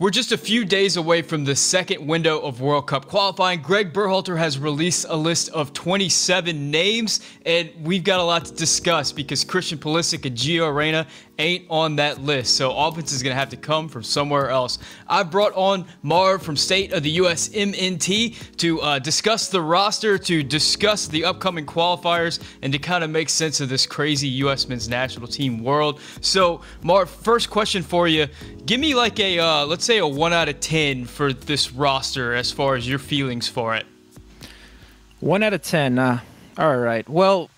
We're just a few days away from the second window of World Cup qualifying. Greg Berhalter has released a list of 27 names, and we've got a lot to discuss because Christian Pulisic and Gio Reyna ain't on that list. So offense is going to have to come from somewhere else. I brought on Marv from State of the USMNT to discuss the roster, to discuss the upcoming qualifiers, and to kind of make sense of this crazy U.S. men's national team world. So Marv, first question for you. Give me like a, let's say a 1 out of 10 for this roster as far as your feelings for it. 1 out of 10. All right. Well,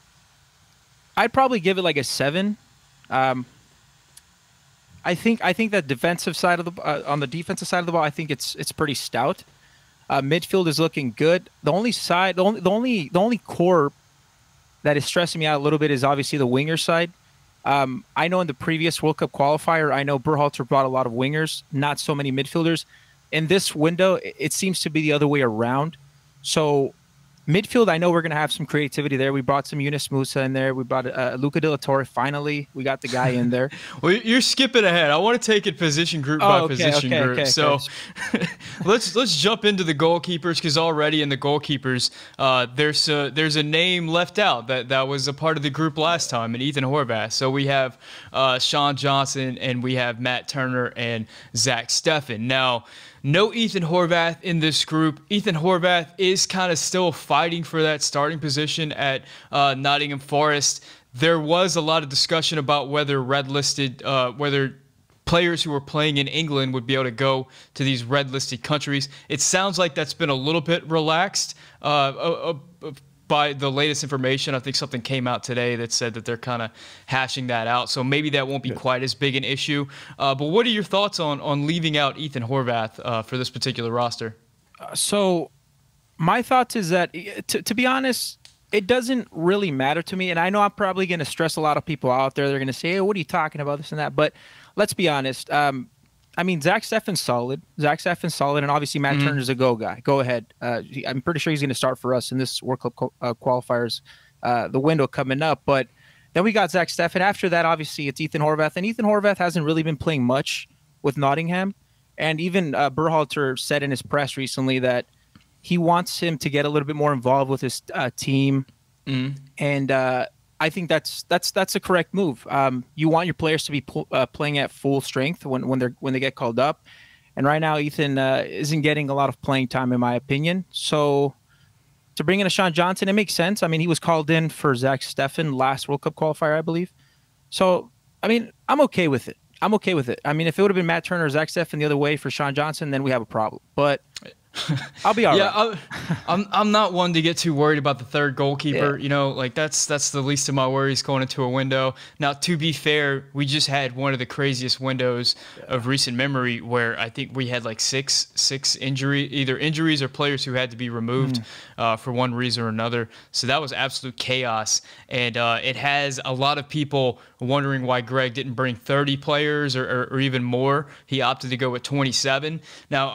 I'd probably give it like a 7. I think that defensive side of the on the defensive side of the ball, I think it's pretty stout. Midfield is looking good. The only core that is stressing me out a little bit is obviously the winger side. I know in the previous World Cup qualifier, I know Berhalter brought a lot of wingers, not so many midfielders. In this window, it seems to be the other way around. So midfield, I know we're going to have some creativity there. We brought some Yunus Musa in there. We brought Luca De La Torre. Finally, we got the guy in there. Well, you're skipping ahead. I want to take it position group by position group. Okay. So let's jump into the goalkeepers, because already in the goalkeepers, there's a name left out that was a part of the group last time, and Ethan Horvath. So we have Sean Johnson, and we have Matt Turner and Zach Steffen. Now, no Ethan Horvath in this group. Ethan Horvath is kind of still fighting for that starting position at Nottingham Forest. There was a lot of discussion about whether whether players who were playing in England would be able to go to these red-listed countries. It sounds like that's been a little bit relaxed by the latest information. I think something came out today that said that they're kind of hashing that out. So maybe that won't be quite as big an issue. But what are your thoughts on leaving out Ethan Horvath for this particular roster? So my thoughts is that, to be honest, it doesn't really matter to me. And I know I'm probably going to stress a lot of people out there. They're going to say, hey, what are you talking about, this and that? But let's be honest. I mean, Zach Steffen's solid. And obviously Matt Turner's a go guy. Go ahead. I'm pretty sure he's going to start for us in this World Cup qualifiers, the window coming up. But then we got Zach Steffen. After that, obviously, it's Ethan Horvath. And Ethan Horvath hasn't really been playing much with Nottingham. And even Berhalter said in his press recently that he wants him to get a little bit more involved with his team. And I think that's a correct move. You want your players to be playing at full strength when they get called up, and right now Ethan isn't getting a lot of playing time, in my opinion. So to bring in a Sean Johnson, it makes sense. I mean, he was called in for Zach Steffen last World Cup qualifier, I believe. So I mean, I'm okay with it. I mean, if it would have been Matt Turner or Zach Steffen the other way for Sean Johnson, then we have a problem. But I'll be all right. I'm not one to get too worried about the third goalkeeper. Yeah. You know, like that's the least of my worries going into a window. Now, to be fair, we just had one of the craziest windows of recent memory, where I think we had like six injuries or players who had to be removed for one reason or another. So that was absolute chaos, and it has a lot of people wondering why Greg didn't bring 30 players or even more. He opted to go with 27. Now,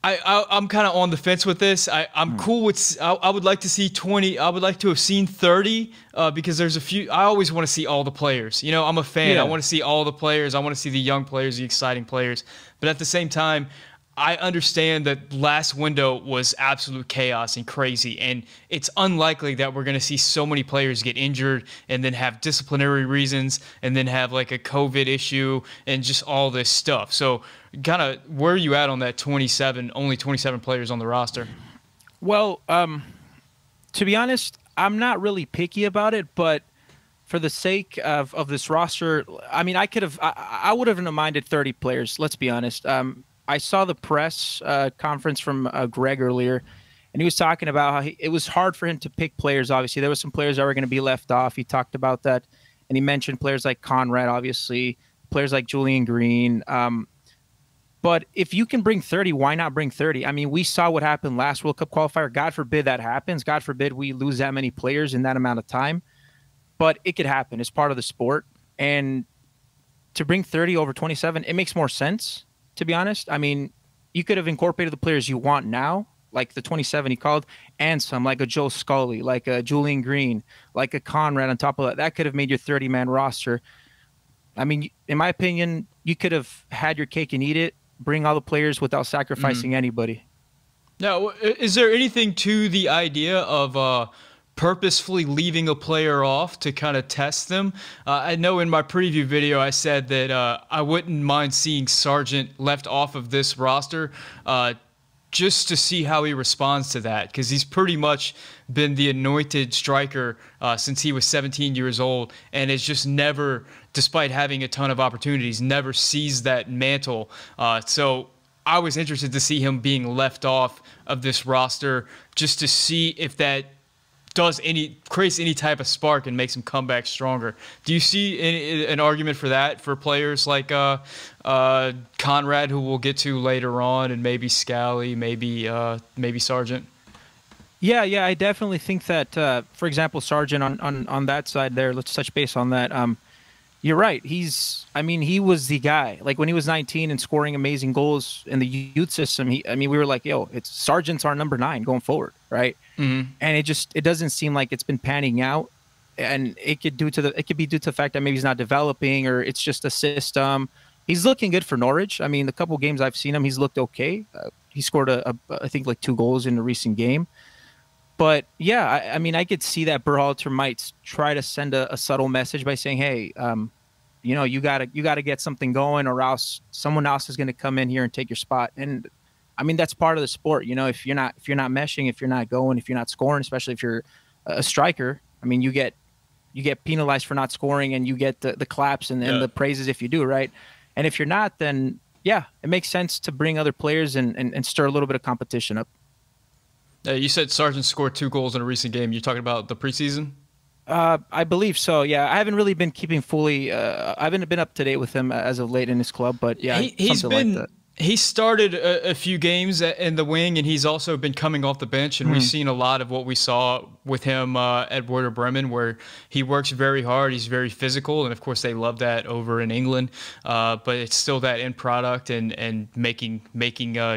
I'm kind of on the fence with this. I'm cool with. I would like to see 20. I would like to have seen 30 because there's a few. I always want to see all the players. You know, I'm a fan. I want to see all the players. I want to see the young players, the exciting players. But at the same time, I understand that last window was absolute chaos and crazy, and it's unlikely that we're going to see so many players get injured and then have disciplinary reasons and then have like a COVID issue and just all this stuff. So kind of where are you at on that only 27 players on the roster? Well, to be honest, I'm not really picky about it, but for the sake of this roster, I mean, I would have minded 30 players. Let's be honest. I saw the press conference from Greg earlier, and he was talking about how it was hard for him to pick players. Obviously, there were some players that were going to be left off. He talked about that, and he mentioned players like Conrad, obviously, players like Julian Green. But if you can bring 30, why not bring 30? I mean, we saw what happened last World Cup qualifier. God forbid that happens. God forbid we lose that many players in that amount of time. But it could happen. It's part of the sport. And to bring 30 over 27, it makes more sense, to be honest. I mean, you could have incorporated the players you want now, like the 27 he called, and some, like a Joe Sculley, like a Julian Green, like a Conrad on top of that. That could have made your 30-man roster. I mean, in my opinion, you could have had your cake and eat it, bring all the players without sacrificing anybody. Now, is there anything to the idea of purposefully leaving a player off to kind of test them? I know in my preview video I said that I wouldn't mind seeing Sargent left off of this roster just to see how he responds to that, because he's pretty much been the anointed striker since he was 17 years old, and has just never, despite having a ton of opportunities, never seized that mantle. So I was interested to see him being left off of this roster just to see if that creates any type of spark and makes him come back stronger. Do you see an argument for that for players like Conrad, who we'll get to later on, and maybe Sculley, maybe Sargent? Yeah, I definitely think that, for example, Sargent on that side there, let's touch base on that. You're right. He was the guy. Like when he was 19 and scoring amazing goals in the youth system, we were like, yo, it's Sargent's our number 9 going forward, right? And it doesn't seem like it's been panning out, and it could be due to the fact that maybe he's not developing, or it's just a system. He's looking good for Norwich. I mean, the couple games I've seen him, he's looked okay. He scored I think like 2 goals in a recent game. But yeah, I could see that Berhalter might try to send a subtle message by saying, hey, you gotta get something going, or else someone else is going to come in here and take your spot. And I mean, that's part of the sport. If you're not meshing, if you're not going, if you're not scoring, especially if you're a striker, I mean, you get penalized for not scoring, and you get the claps and the praises if you do, right? And if you're not, then yeah, it makes sense to bring other players and stir a little bit of competition up. You said Sargent scored 2 goals in a recent game. You're talking about the preseason? I believe so. Yeah, I haven't really been keeping fully. I haven't been up to date with him as of late in his club, but yeah, he's been. Like that. He started a few games in the wing, and he's also been coming off the bench, and we've seen a lot of what we saw with him at Werder Bremen, where he works very hard, he's very physical, and of course they love that over in England, but it's still that end product and making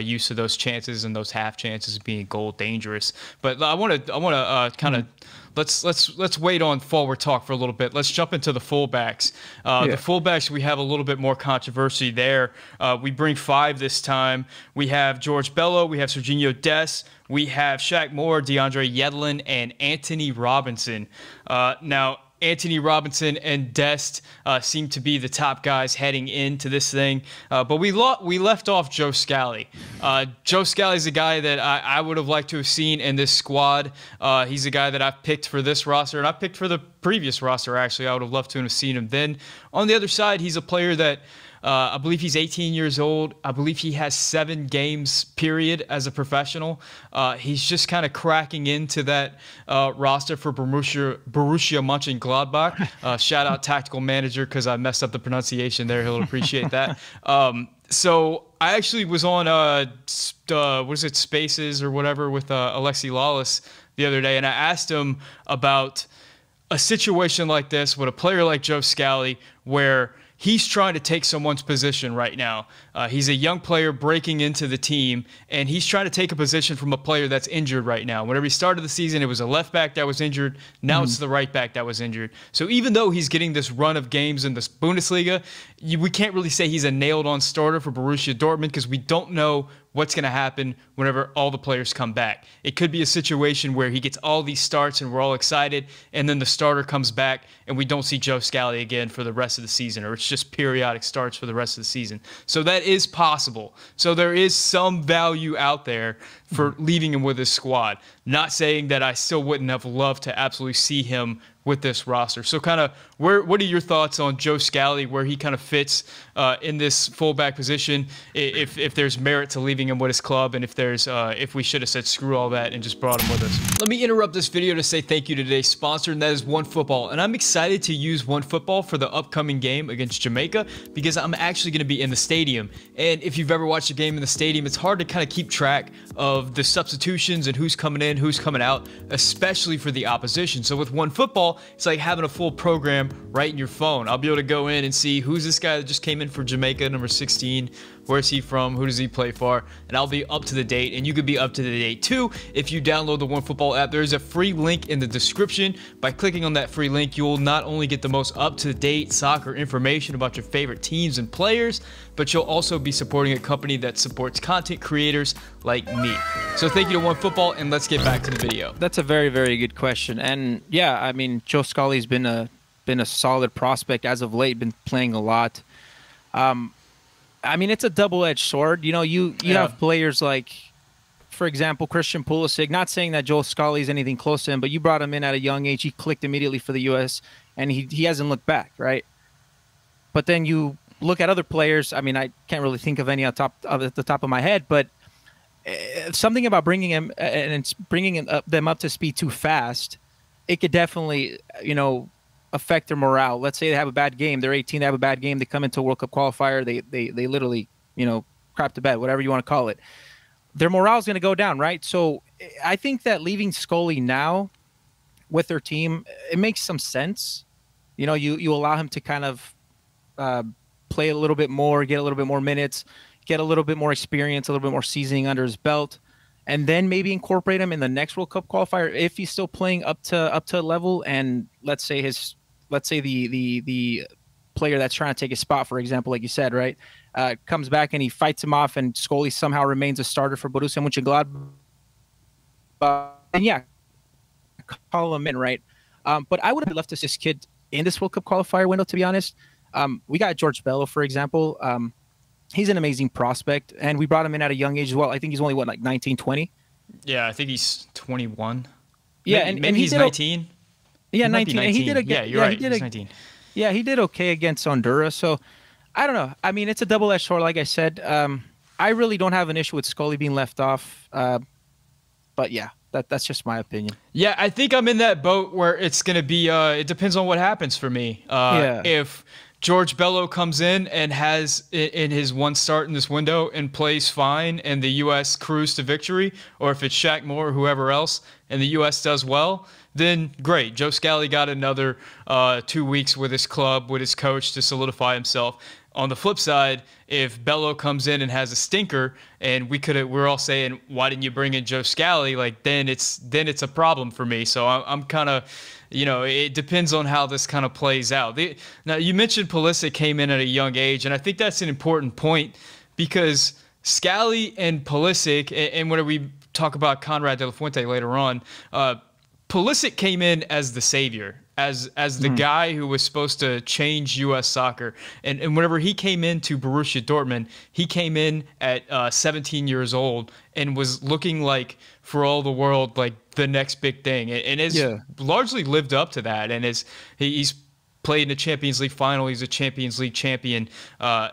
use of those chances and those half chances being goal dangerous. But I want to kind of let's wait on forward talk for a little bit. Let's jump into the fullbacks. The fullbacks, we have a little bit more controversy there. We bring 5 this time. We have George Bello, we have Serginho Dest, we have Shaq Moore, DeAndre Yedlin, and Anthony Robinson. Now, Anthony Robinson and Dest seem to be the top guys heading into this thing. But we left off Joe Sculley. Joe Sculley is a guy that I would have liked to have seen in this squad. He's a guy that I've picked for this roster, and I picked for the previous roster, actually. I would have loved to have seen him then. On the other side, he's a player that I believe he's 18 years old. I believe he has 7 games, period, as a professional. He's just kind of cracking into that roster for Borussia Mönchengladbach. Shout out tactical manager, because I messed up the pronunciation there. He'll appreciate that. So I actually was on, what is it, Spaces or whatever with Alexi Lawless the other day, and I asked him about a situation like this with a player like Joe Sculley, where he's trying to take someone's position right now. He's a young player breaking into the team, and he's trying to take a position from a player that's injured right now. Whenever he started the season, it was a left back that was injured. Now it's the right back that was injured. So even though he's getting this run of games in the Bundesliga, we can't really say he's a nailed-on starter for Borussia Dortmund, because we don't know what's going to happen whenever all the players come back. It could be a situation where he gets all these starts and we're all excited, and then the starter comes back and we don't see Joe Sculley again for the rest of the season, or it's just periodic starts for the rest of the season. So that is possible. So there is some value out there for leaving him with his squad. Not saying that I still wouldn't have loved to absolutely see him with this roster. So kind of, what are your thoughts on Joe Sculley, where he kind of fits in this fullback position, if there's merit to leaving him with his club, and if we should have said screw all that and just brought him with us? Let me interrupt this video to say thank you to today's sponsor, and that is OneFootball. And I'm excited to use OneFootball for the upcoming game against Jamaica, because I'm actually going to be in the stadium. And if you've ever watched a game in the stadium, it's hard to kind of keep track of the substitutions and who's coming in, who's coming out, especially for the opposition. So with OneFootball, it's like having a full program right in your phone. I'll be able to go in and see who's this guy that just came in for Jamaica, number 16, where's he from, who does he play for, and I'll be up to the date, and you could be up to the date too if you download the OneFootball app. There's a free link in the description. By clicking on that free link, you'll not only get the most up-to-date soccer information about your favorite teams and players, but you'll also be supporting a company that supports content creators like me. So thank you to OneFootball, and let's get back to the video. That's a very, very good question. And yeah, I mean, Joe Sculley's been a solid prospect as of late, been playing a lot. I mean, it's a double-edged sword. You know, you have players like, for example, Christian Pulisic. Not saying that Joe Sculley is anything close to him, but you brought him in at a young age. He clicked immediately for the U.S., and he hasn't looked back, right? But then you look at other players. I mean, I can't really think of any at the top of my head, but something about bringing him and bringing them up to speed too fast, it could definitely, you know, affect their morale. Let's say they have a bad game. They're 18, they have a bad game. They come into a World Cup qualifier. They literally, you know, crap to bed, whatever you want to call it. Their morale is going to go down, right? So I think that leaving Sculley now with their team, it makes some sense. You know, you allow him to kind of play a little bit more, get a little bit more minutes, get a little bit more experience, a little bit more seasoning under his belt, and then maybe incorporate him in the next World Cup qualifier if he's still playing up to a level. And let's say the player that's trying to take his spot, for example, like you said, right, comes back and he fights him off, and Sculley somehow remains a starter for Borussia Mönchengladbach. And yeah, call him in, right? But I would have left this kid in this World Cup qualifier window, to be honest. We got George Bello, for example. He's an amazing prospect, and we brought him in at a young age as well. I think he's only, what, like 19, 20? Yeah, I think he's 21. Yeah, maybe he's 19. Yeah, 19. And he did yeah, you're right. He's 19. Yeah, he did okay against Honduras. So, I don't know. I mean, it's a double-edged sword, like I said. I really don't have an issue with Sculley being left off. But, yeah, that's just my opinion. Yeah, I think I'm in that boat where it's going to be it depends on what happens for me. If George Bello comes in and has in his one start in this window and plays fine and the U.S. cruise to victory, or if it's Shaq Moore or whoever else and the U.S. does well, then great. Joe Sculley got another 2 weeks with his club, with his coach to solidify himself. On the flip side, if Bello comes in and has a stinker, and we're all saying, why didn't you bring in Joe Sculley? Like then it's a problem for me. So I'm kind of, you know, it depends on how this kind of plays out. Now you mentioned Pulisic came in at a young age, and I think that's an important point because Sculley and Pulisic, and when we talk about Conrad de la Fuente later on, Pulisic came in as the savior, as the guy who was supposed to change U.S. soccer. And whenever he came into Borussia Dortmund, he came in at 17 years old and was looking like, for all the world, like the next big thing. And has largely lived up to that. And he's played in the Champions League final. He's a Champions League champion.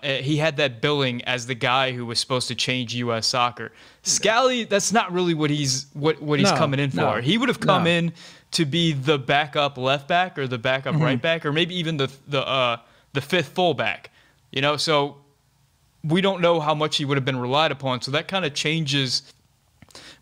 He had that billing as the guy who was supposed to change U.S. soccer. Sculley, that's not really what he's coming in for. He would have come in to be the backup left back or the backup right back, or maybe even the fifth fullback. You know, so we don't know how much he would have been relied upon. So that kind of changes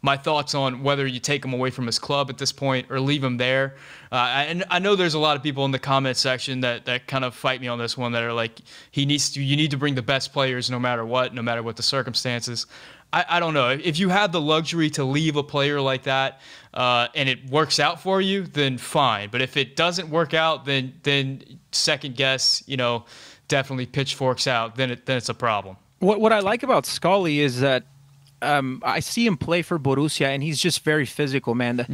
my thoughts on whether you take him away from his club at this point or leave him there. And I know there's a lot of people in the comment section that kind of fight me on this one, that are like, you need to bring the best players no matter what the circumstances. I don't know. If you have the luxury to leave a player like that and it works out for you, then fine. But if it doesn't work out, then second guess, you know, definitely pitchforks out. Then it's a problem. What I like about Sculley is that I see him play for Borussia, and he's just very physical, man.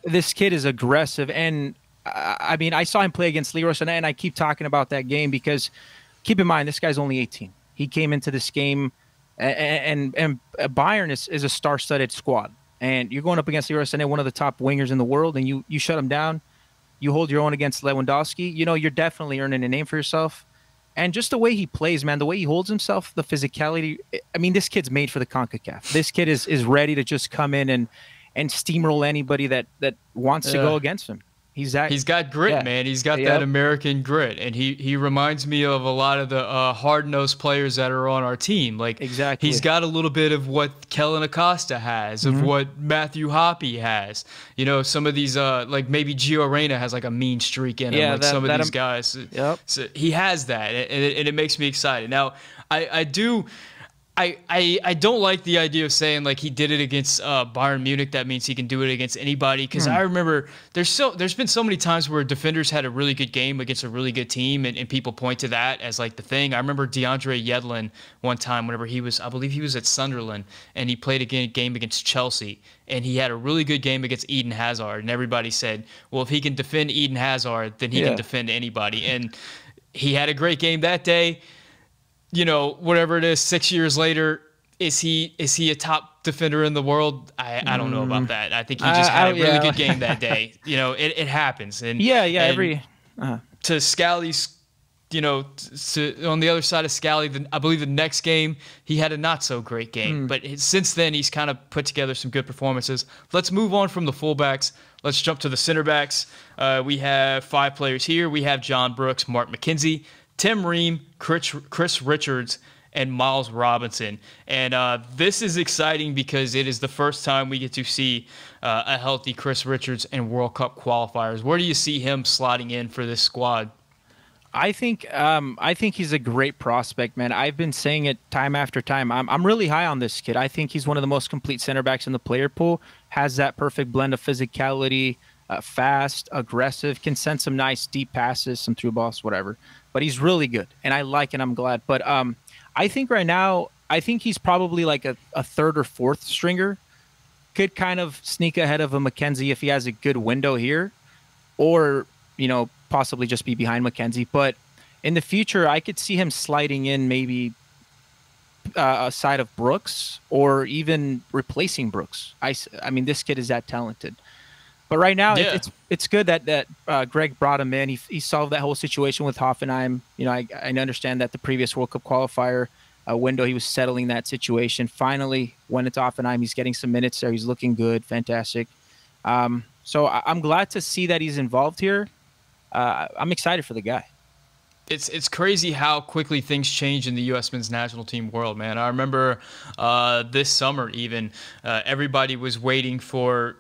This kid is aggressive, and I mean, I saw him play against Leroy Sané, and I keep talking about that game because, keep in mind, this guy's only 18. He came into this game, and Bayern is a star-studded squad, and you're going up against Leroy Sané, one of the top wingers in the world, and you shut him down. You hold your own against Lewandowski. You know, you're definitely earning a name for yourself. And just the way he plays, man, the way he holds himself, the physicality. I mean, this kid's made for the CONCACAF. This kid is ready to just come in and steamroll anybody that wants to go against him. He's got grit, man. He's got that American grit, and he reminds me of a lot of the hard-nosed players that are on our team. Like, exactly, he's got a little bit of what Kellen Acosta has, of what Matthew Hoppe has. You know, some of these like maybe Gio Reyna has like a mean streak in him. Like some of these guys. So he has that, and it makes me excited. Now, I don't like the idea of saying like he did it against Bayern Munich. That means he can do it against anybody. Because I remember there's been so many times where defenders had a really good game against a really good team, and people point to that as like the thing. I remember DeAndre Yedlin one time whenever I believe he was at Sunderland, and he played a game against Chelsea, and he had a really good game against Eden Hazard, and everybody said, well, if he can defend Eden Hazard, then he can defend anybody, and he had a great game that day. You know, whatever it is, 6 years later, is he a top defender in the world? I don't know about that. I think he just had a really good game that day. You know, it happens. And every to Sculley's, you know, on the other side of Sculley, I believe the next game he had a not so great game. But since then, he's kind of put together some good performances. Let's move on from the fullbacks. Let's jump to the centerbacks. We have 5 players here. We have John Brooks, Mark McKenzie, Tim Ream, Chris Richards, and Miles Robinson. And this is exciting because it is the first time we get to see a healthy Chris Richards in World Cup qualifiers. Where do you see him slotting in for this squad? I think he's a great prospect, man. I've been saying it time after time. I'm really high on this kid. I think he's one of the most complete center backs in the player pool. Has that perfect blend of physicality, fast, aggressive, can send some nice deep passes, some through balls, whatever. But he's really good, and I like it. I'm glad. But I think right now, I think he's probably like a third or fourth stringer. Could kind of sneak ahead of a McKenzie if he has a good window here, or possibly just be behind McKenzie. But in the future, I could see him sliding in maybe a side of Brooks or even replacing Brooks. I mean, this kid is that talented. But right now, it's good that Greg brought him in. He solved that whole situation with Hoffenheim. I understand that the previous World Cup qualifier window, he was settling that situation. Finally, when it's Hoffenheim, he's getting some minutes there. He's looking good, fantastic. So I'm glad to see that he's involved here. I'm excited for the guy. It's crazy how quickly things change in the U.S. men's national team world, man. I remember this summer even, everybody was waiting for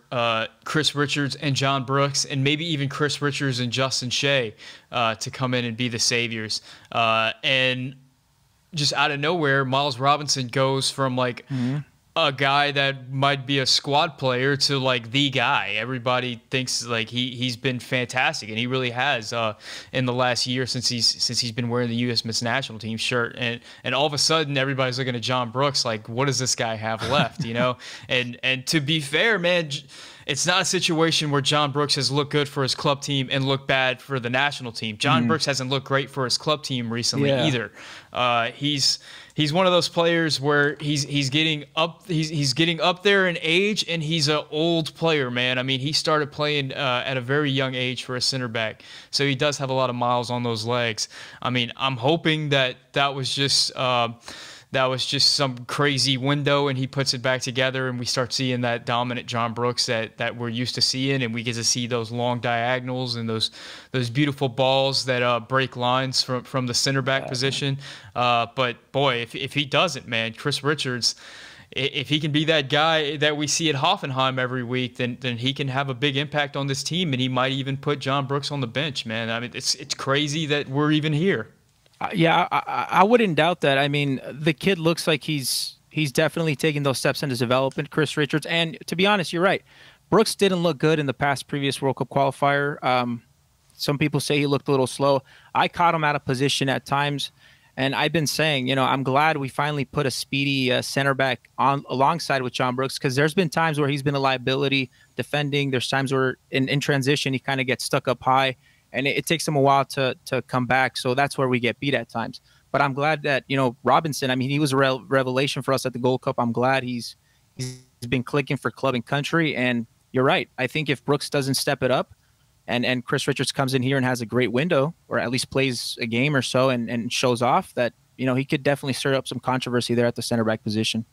Chris Richards and John Brooks, and maybe even Chris Richards and Justin Shea to come in and be the saviors. And just out of nowhere, Miles Robinson goes from like a guy that might be a squad player to like the guy. Everybody thinks like he's been fantastic, and he really has in the last year since he's been wearing the U.S. men's national team shirt. And all of a sudden, everybody's looking at John Brooks like, what does this guy have left? And to be fair, man, it's not a situation where John Brooks has looked good for his club team and looked bad for the national team. John Brooks hasn't looked great for his club team recently either. He's one of those players where he's getting up there in age, and he's an old player, man. I mean, he started playing at a very young age for a center back, so he does have a lot of miles on those legs. I mean, I'm hoping that was just some crazy window, and he puts it back together, and we start seeing that dominant John Brooks that we're used to seeing, and we get to see those long diagonals and those beautiful balls that break lines from the center back position. But boy, if he doesn't, man, Chris Richards, if he can be that guy that we see at Hoffenheim every week, then he can have a big impact on this team, and he might even put John Brooks on the bench, man. I mean, it's crazy that we're even here. Yeah, I wouldn't doubt that. I mean, the kid looks like he's definitely taking those steps in his development, Chris Richards. And to be honest, you're right. Brooks didn't look good in the previous World Cup qualifier. Some people say he looked a little slow. I caught him out of position at times. And I've been saying, I'm glad we finally put a speedy center back alongside with John Brooks, because there's been times where he's been a liability defending. There's times where in transition he kind of gets stuck up high, and it takes him a while to come back. So that's where we get beat at times. But I'm glad that, Robinson, I mean, he was a revelation for us at the Gold Cup. I'm glad he's been clicking for club and country. And you're right. I think if Brooks doesn't step it up and Chris Richards comes in here and has a great window, or at least plays a game or so and shows off, that, he could definitely stir up some controversy there at the center back position.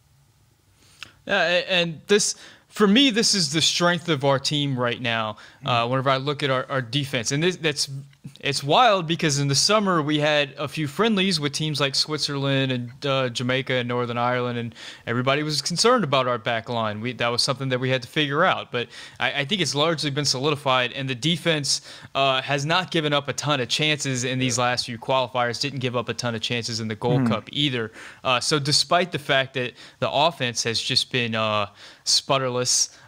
Yeah, and this For me, this is the strength of our team right now. Whenever I look at our defense, and it's wild because in the summer we had a few friendlies with teams like Switzerland and Jamaica and Northern Ireland, and everybody was concerned about our back line. That was something that we had to figure out. But I think it's largely been solidified, and the defense has not given up a ton of chances in these last few qualifiers. Didn't give up a ton of chances in the Gold Cup either. So despite the fact that the offense has just been sputterless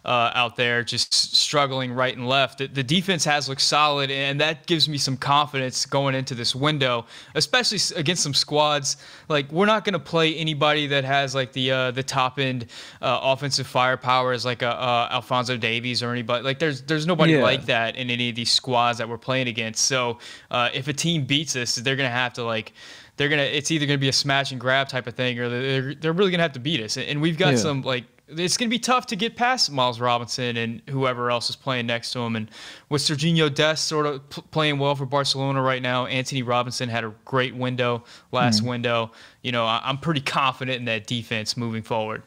out there, just struggling right and left, the defense has looked solid, and that gives me some confidence going into this window, especially against some squads. Like, we're not going to play anybody that has like the top end offensive firepower as like Alphonso Davies or anybody. Like, there's nobody like that in any of these squads that we're playing against. So if a team beats us, they're going to have to like. It's either going to be a smash and grab type of thing, or they're really going to have to beat us. And we've got some like. It's going to be tough to get past Miles Robinson and whoever else is playing next to him. And with Serginho Dest sort of playing well for Barcelona right now, Anthony Robinson had a great window last window. You know, I'm pretty confident in that defense moving forward.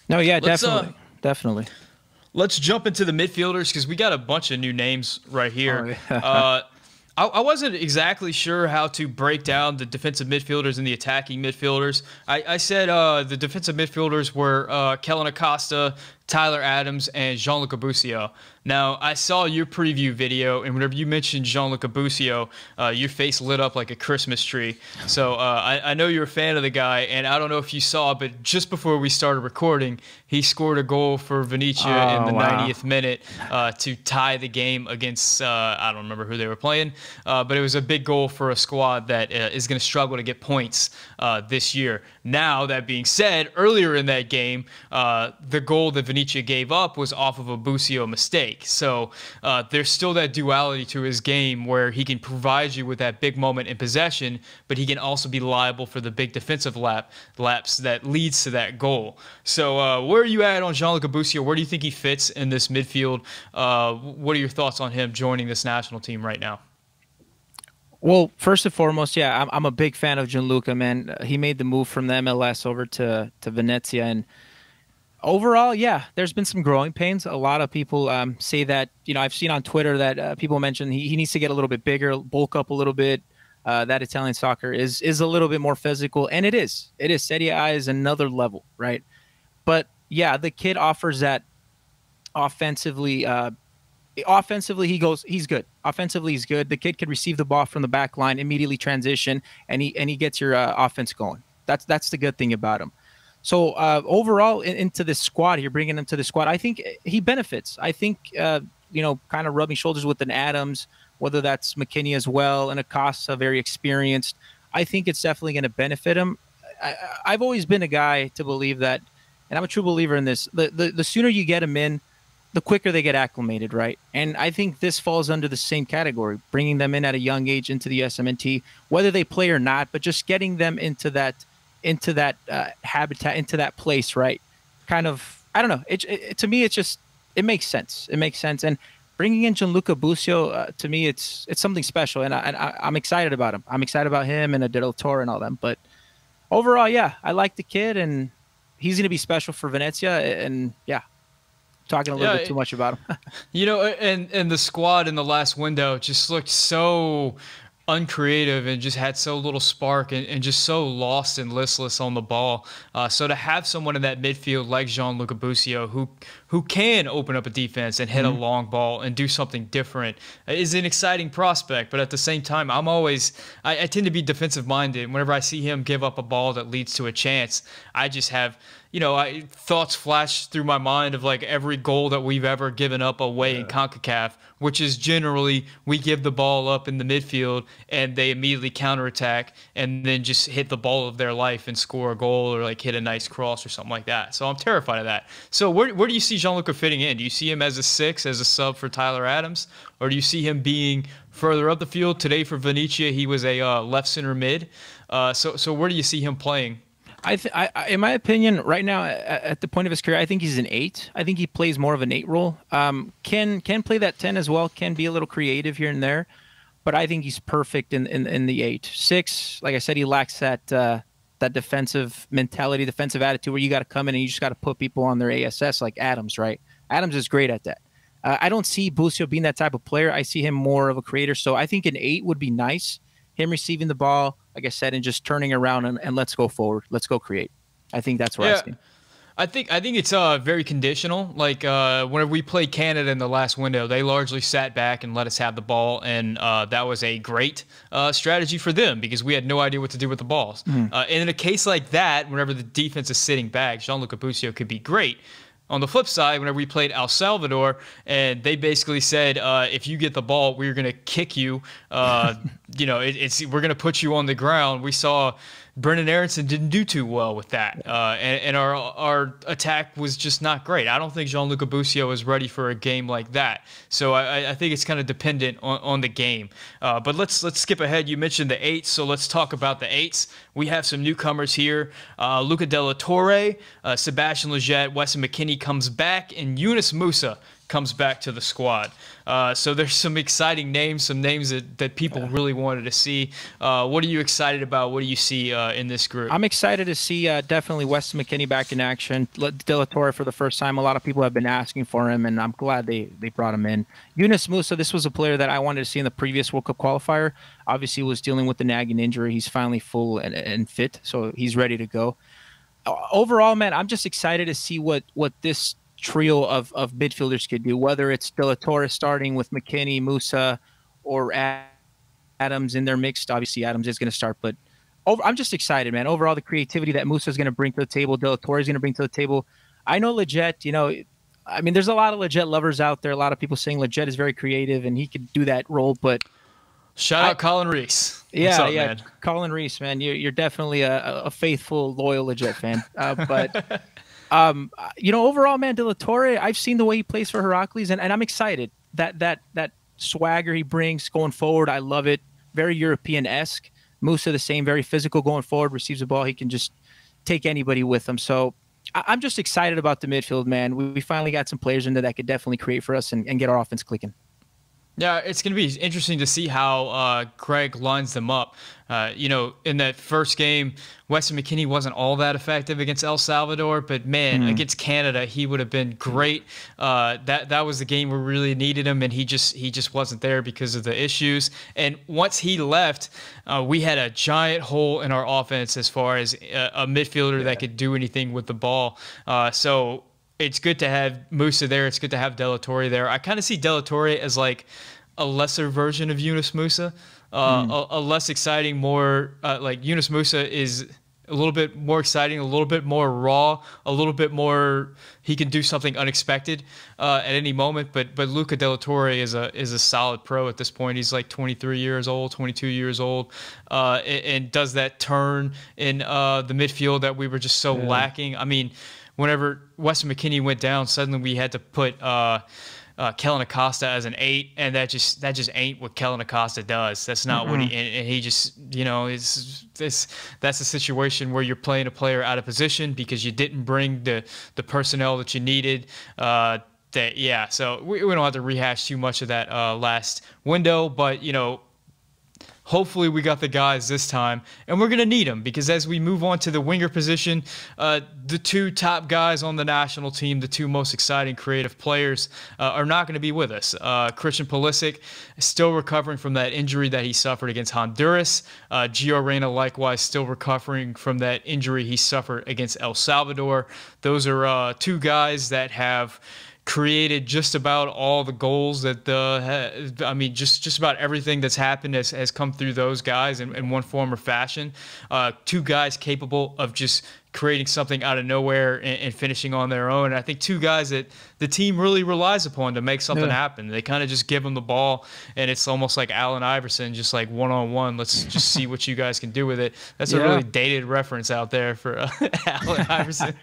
No, yeah, definitely. Let's jump into the midfielders because we got a bunch of new names right here. I wasn't exactly sure how to break down the defensive midfielders and the attacking midfielders. I said the defensive midfielders were Kellen Acosta, Tyler Adams, and Gianluca Busio. Now, I saw your preview video, and whenever you mentioned Gianluca Busio, your face lit up like a Christmas tree. So I know you're a fan of the guy, and I don't know if you saw, but just before we started recording, he scored a goal for Venezia in the 90th minute to tie the game against, I don't remember who they were playing, but it was a big goal for a squad that is going to struggle to get points this year. Now, that being said, earlier in that game, the goal that Venezia gave up was off of a Busio mistake. So there's still that duality to his game where he can provide you with that big moment in possession, but he can also be liable for the big defensive lapse that leads to that goal. So where are you at on Gianluca Busio? Where do you think he fits in this midfield? What are your thoughts on him joining this national team right now? Well, first and foremost, yeah, I'm a big fan of Gianluca, man. He made the move from the MLS over to Venezia, and overall, yeah, there's been some growing pains. A lot of people say that, you know, I've seen on Twitter that people mention he needs to get a little bit bigger, bulk up a little bit. That Italian soccer is a little bit more physical, and it is. Serie A is another level, right? But yeah, the kid offers that offensively. Offensively, he's good. Offensively, he's good. The kid can receive the ball from the back line, immediately transition, and he gets your offense going. That's the good thing about him. So overall, into this squad, you're bringing him to the squad. I think he benefits. I think you know, kind of rubbing shoulders with an Adams, whether that's McKinney as well, and Acosta, very experienced. I think it's definitely going to benefit him. I've always been a guy to believe that, and I'm a true believer in this. The sooner you get them in, the quicker they get acclimated, right? And I think this falls under the same category, bringing them in at a young age into the USMNT, whether they play or not, but just getting them into that habitat, into that place, right? Kind of, I don't know. To me, it makes sense. It makes sense. And bringing in Gianluca Busio, to me, it's something special, and I'm excited about him. I'm excited about him and Del Toro and all them. But overall, yeah, I like the kid, and he's going to be special for Venezia. And yeah, talking a little bit too much about him. You know, and the squad in the last window just looked so uncreative and just had so little spark and just so lost and listless on the ball. So to have someone in that midfield like Gianluca Busio who can open up a defense and hit a long ball and do something different is an exciting prospect. But at the same time, I tend to be defensive minded. Whenever I see him give up a ball that leads to a chance, I just have, you know, thoughts flash through my mind of like every goal that we've ever given up away in CONCACAF, which is generally we give the ball up in the midfield and they immediately counterattack and then just hit the ball of their life and score a goal or like hit a nice cross or something like that. So I'm terrified of that. So where do you see Gianluca fitting in? Do you see him as a 6, as a sub for Tyler Adams? Or do you see him being further up the field? Today for Venezia, he was a left center mid. So where do you see him playing? In my opinion, right now, at the point of his career, I think he's an 8. I think he plays more of an 8 role. Can play that 10 as well. Can be a little creative here and there, but I think he's perfect in the 8. 6, like I said, he lacks that that defensive mentality, defensive attitude where you got to come in and you just got to put people on their ASS like Adams, right? Adams is great at that. I don't see Busio being that type of player. I see him more of a creator. So I think an 8 would be nice. Him receiving the ball, like I said, and just turning around and let's go forward. Let's go create. I think that's where I see him. I think it's very conditional. Like whenever we played Canada in the last window, they largely sat back and let us have the ball, and that was a great strategy for them because we had no idea what to do with the balls. And in a case like that, whenever the defense is sitting back, Gianluca Busio could be great. On the flip side, whenever we played El Salvador, and they basically said, if you get the ball, we're going to kick you. We're going to put you on the ground. We saw Brendan Aronson didn't do too well with that, and our attack was just not great. I don't think Gianluca Busio is ready for a game like that. So I think it's kind of dependent on the game. But let's skip ahead. You mentioned the 8s, so let's talk about the 8s. We have some newcomers here. Luca De La Torre, Sebastian Lletget, Weston McKennie comes back, and Yunus Musa comes back to the squad. So there's some exciting names, some names that people really wanted to see. What are you excited about? What do you see in this group? I'm excited to see definitely Weston McKennie back in action. De La Torre for the first time. A lot of people have been asking for him, and I'm glad they brought him in. Yunus Musa, this was a player that I wanted to see in the previous World Cup qualifier. Obviously, was dealing with the nagging injury. He's finally full and fit, so he's ready to go. Overall, man, I'm just excited to see what this trio of midfielders could do, whether it's De La Torre starting with McKennie, Musa, or Adams in their mix. Obviously, Adams is going to start, but I'm just excited, man. Overall, the creativity that Musa is going to bring to the table, De La Torre is going to bring to the table. I know Lletget, I mean, there's a lot of Lletget lovers out there. A lot of people saying Lletget is very creative and he could do that role, but shout out Colin Reese. Yeah, What's up, man? Colin Reese, man. You're definitely a faithful, loyal Lletget fan. But overall, man, De La Torre, I've seen the way he plays for Heracles, and I'm excited. That swagger he brings going forward, I love it. Very European-esque. Musa the same, very physical going forward, receives the ball. He can just take anybody with him. So I'm just excited about the midfield, man. We finally got some players in there that could definitely create for us and get our offense clicking. Yeah, it's going to be interesting to see how Greg lines them up. In that first game, Weston McKennie wasn't all that effective against El Salvador, but man, against Canada, he would have been great. That was the game where we really needed him, and he just wasn't there because of the issues. And once he left, we had a giant hole in our offense as far as a midfielder that could do anything with the ball. So it's good to have Musa there. It's good to have De La Torre there. I kind of see De La Torre as like a lesser version of Yunus Musa, a less exciting, more like Yunus Musa is a little bit more exciting, a little bit more raw, a little bit more. He can do something unexpected at any moment. But Luca De La Torre is a solid pro at this point. He's like 23 years old, 22 years old, and does that turn in the midfield that we were just so lacking. I mean, whenever Weston McKennie went down, suddenly we had to put Kellen Acosta as an 8, and that just ain't what Kellen Acosta does. That's not what he just that's a situation where you're playing a player out of position because you didn't bring the personnel that you needed. So we don't have to rehash too much of that last window, but hopefully we got the guys this time, and we're going to need them because as we move on to the winger position, the two top guys on the national team, the two most exciting creative players, are not going to be with us. Christian Pulisic is still recovering from that injury that he suffered against Honduras. Gio Reyna likewise still recovering from that injury he suffered against El Salvador. Those are two guys that have created just about all the goals that just about everything that's happened has come through those guys in one form or fashion. Two guys capable of just creating something out of nowhere and finishing on their own. And I think two guys that the team really relies upon to make something happen. They kind of just give them the ball, and it's almost like Allen Iverson, just like one-on-one. Let's just see what you guys can do with it. That's a really dated reference out there for Allen Iverson.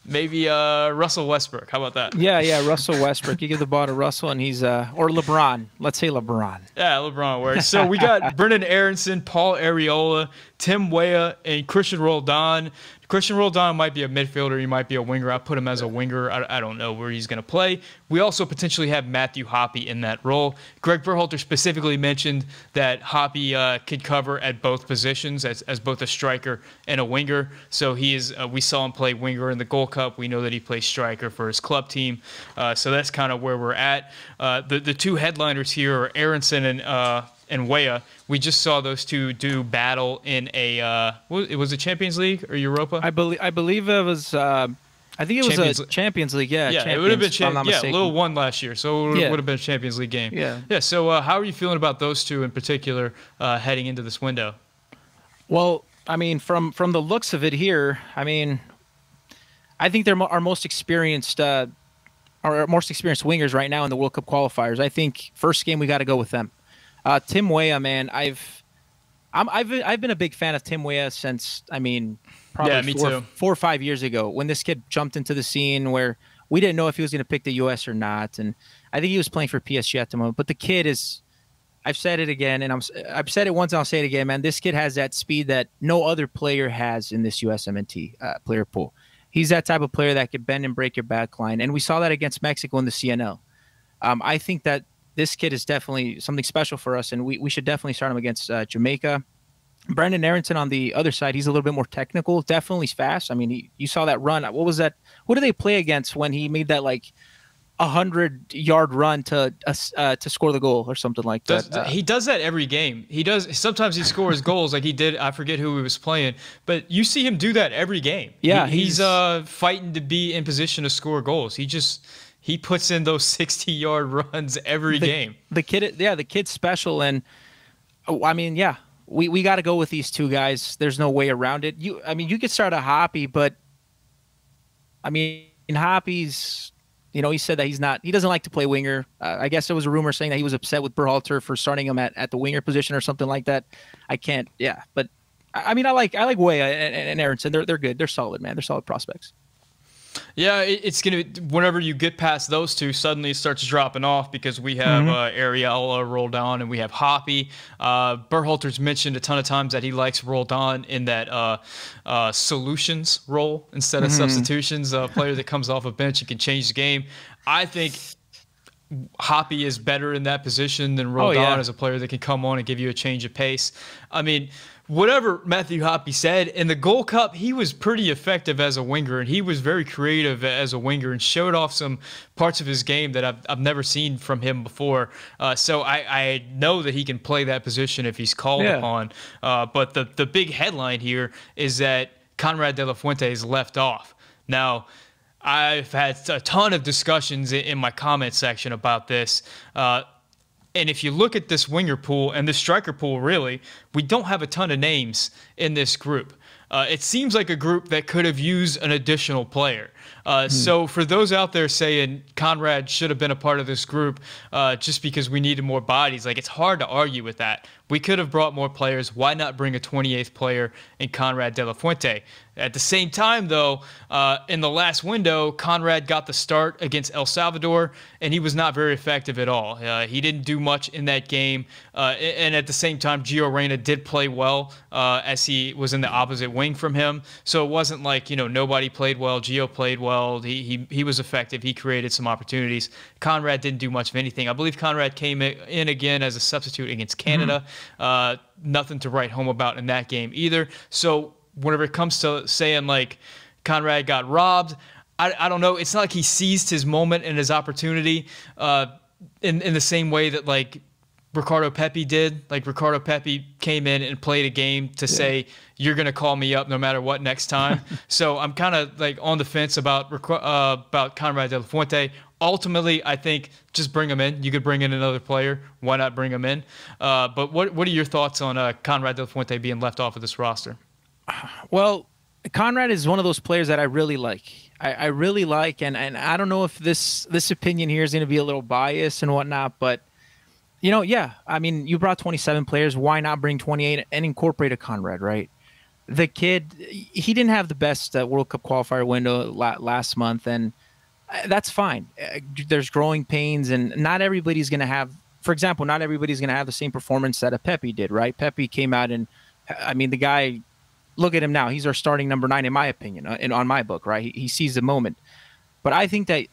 Maybe Russell Westbrook. How about that? Yeah, Russell Westbrook. You give the ball to Russell, and he's or LeBron. Let's say LeBron. Yeah, LeBron works. So we got Brendan Aronson, Paul Areola, Tim Weah, and Christian Roldan. Christian Roldan might be a midfielder. He might be a winger. I put him as a winger. I don't know where he's going to play. We also potentially have Matthew Hoppe in that role. Greg Berhalter specifically mentioned that Hoppe could cover at both positions as both a striker and a winger. So he is. We saw him play winger in the Gold Cup. We know that he plays striker for his club team. So that's kind of where we're at. The two headliners here are Aronson and Weah. We just saw those two do battle in a was it Champions League or Europa? I believe it was. I think it was a Champions League. Yeah, it would have been Lille won last year, so it would have been a Champions League game. Yeah. So how are you feeling about those two in particular heading into this window? Well, I mean, from the looks of it here, I mean, I think they're our most experienced. Our most experienced wingers right now in the World Cup qualifiers. I think first game we got to go with them. Tim Weah, man, I've been a big fan of Tim Weah since, I mean, probably 4 or 5 years ago when this kid jumped into the scene where we didn't know if he was going to pick the U.S. or not, and I think he was playing for PSG at the moment. But the kid is, I've said it again, and I've said it once, and I'll say it again, man. This kid has that speed that no other player has in this USMNT player pool. He's that type of player that could bend and break your back line, and we saw that against Mexico in the CNL. I think that this kid is definitely something special for us, and we should definitely start him against Jamaica. Brendan Aronson on the other side, he's a little bit more technical, definitely fast. I mean, you saw that run. What was that? What did they play against when he made that like 100-yard run to score the goal or something like that? He does that every game. He does. Sometimes he scores goals like he did. I forget who he was playing, but you see him do that every game. Yeah, he's fighting to be in position to score goals. He puts in those 60-yard runs every game. The kid's special, and I mean, we got to go with these two guys. There's no way around it. You could start a Hoppe, but I mean, Hoppe's, he said that he doesn't like to play winger. I guess there was a rumor saying that he was upset with Berhalter for starting him at the winger position or something like that. I can't, but I mean, I like Weah and Aronson. They're good. They're solid, man. They're solid prospects. Yeah, it's gonna. Whenever you get past those two, suddenly it starts dropping off because we have Areola, Roldan, and we have Hoppe. Berhalter's mentioned a ton of times that he likes Roldan in that solutions role instead of substitutions. A player that comes off a bench and can change the game. I think Hoppe is better in that position than Roldan as a player that can come on and give you a change of pace. I mean, whatever Matthew Hoppe said, in the Gold Cup, he was pretty effective as a winger, and he was very creative as a winger and showed off some parts of his game that I've never seen from him before. So I know that he can play that position if he's called upon. But the big headline here is that Conrad de la Fuente is left off. Now, I've had a ton of discussions in my comment section about this. And if you look at this winger pool and the striker pool, really, we don't have a ton of names in this group. It seems like a group that could have used an additional player. So for those out there saying Conrad should have been a part of this group just because we needed more bodies, like, it's hard to argue with that. We could have brought more players. Why not bring a 28th player in Conrad de la Fuente? At the same time, though, in the last window, Conrad got the start against El Salvador, and he was not very effective at all. He didn't do much in that game. And at the same time, Gio Reyna did play well as he was in the opposite wing from him. So it wasn't like, nobody played well. Gio played well. He was effective. He created some opportunities. Conrad didn't do much of anything. I believe Conrad came in again as a substitute against Canada. Nothing to write home about in that game either. So whenever it comes to saying, like, Conrad got robbed, I don't know. It's not like he seized his moment and his opportunity in the same way that, like, Ricardo Pepi did. Like, Ricardo Pepi came in and played a game to say, you're going to call me up no matter what next time. So I'm kind of, like, on the fence about Conrad de la Fuente. Ultimately, I think just bring him in. You could bring in another player. Why not bring him in? But what are your thoughts on Conrad de la Fuente being left off of this roster? Well, Conrad is one of those players that I really like. I really like, and I don't know if this opinion here is going to be a little biased and whatnot, but I mean, you brought 27 players. Why not bring 28 and incorporate a Conrad, right? the kid, he didn't have the best World Cup qualifier window last month, and that's fine. There's growing pains, and not everybody's going to have, for example, not everybody's going to have the same performance that a Pepe did, right? Pepe came out and, I mean, the guy, look at him now. He's our starting number 9, in my opinion, and on my book, right? He sees the moment. But I think that